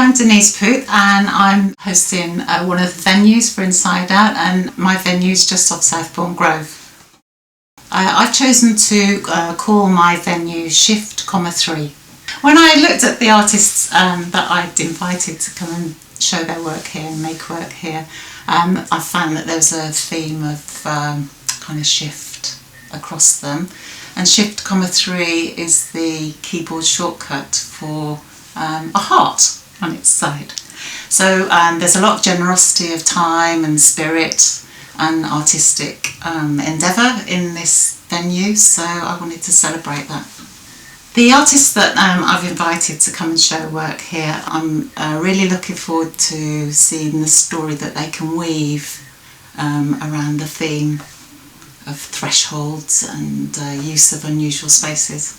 I'm Denise Poot and I'm hosting one of the venues for Inside Out, and my venue is just off Southbourne Grove. I've chosen to call my venue Shift, 3. When I looked at the artists that I'd invited to come and show their work here and make work here, I found that there was a theme of kind of shift across them. And Shift, 3 is the keyboard shortcut for a heart on its side. So there's a lot of generosity of time and spirit and artistic endeavour in this venue, so I wanted to celebrate that. The artists that I've invited to come and show work here, I'm really looking forward to seeing the story that they can weave around the theme of thresholds and use of unusual spaces.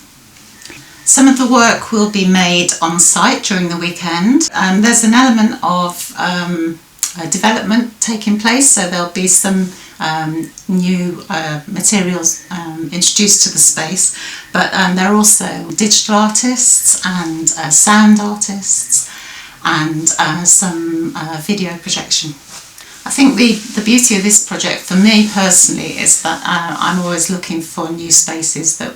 Some of the work will be made on site during the weekend. There's an element of development taking place, so there'll be some new materials introduced to the space, but there are also digital artists and sound artists and some video projection. I think the beauty of this project for me personally is that I'm always looking for new spaces that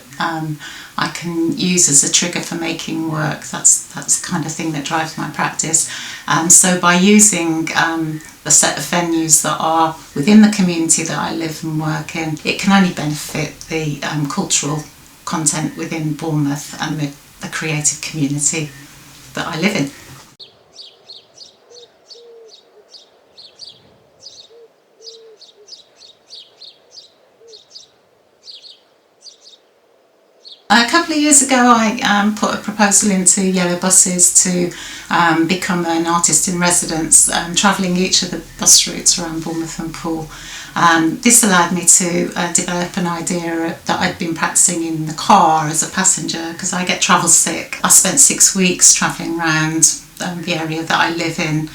I can use as a trigger for making work. That's the kind of thing that drives my practice. So by using the set of venues that are within the community that I live and work in, it can only benefit the cultural content within Bournemouth and the creative community that I live in. A couple of years ago I put a proposal into Yellow Buses to become an artist in residence, travelling each of the bus routes around Bournemouth and Poole. This allowed me to develop an idea that I'd been practising in the car as a passenger, because I get travel sick. I spent 6 weeks travelling around the area that I live in,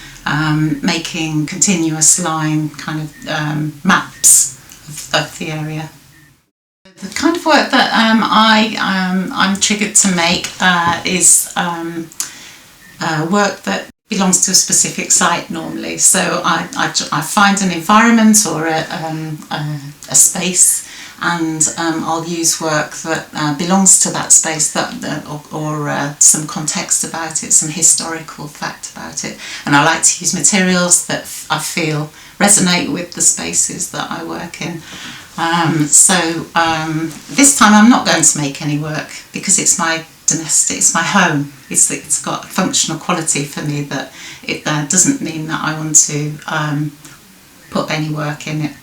making continuous line kind of maps of the area. The kind of work that I'm triggered to make is work that belongs to a specific site normally. So I find an environment or a space, and I'll use work that belongs to that space or some context about it, some historical fact about it. And I like to use materials that I feel resonate with the spaces that I work in. This time I'm not going to make any work because it's my domestic, it's my home. It's got a functional quality for me, that it doesn't mean that I want to put any work in it.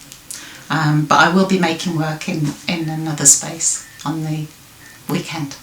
But I will be making work in another space on the weekend.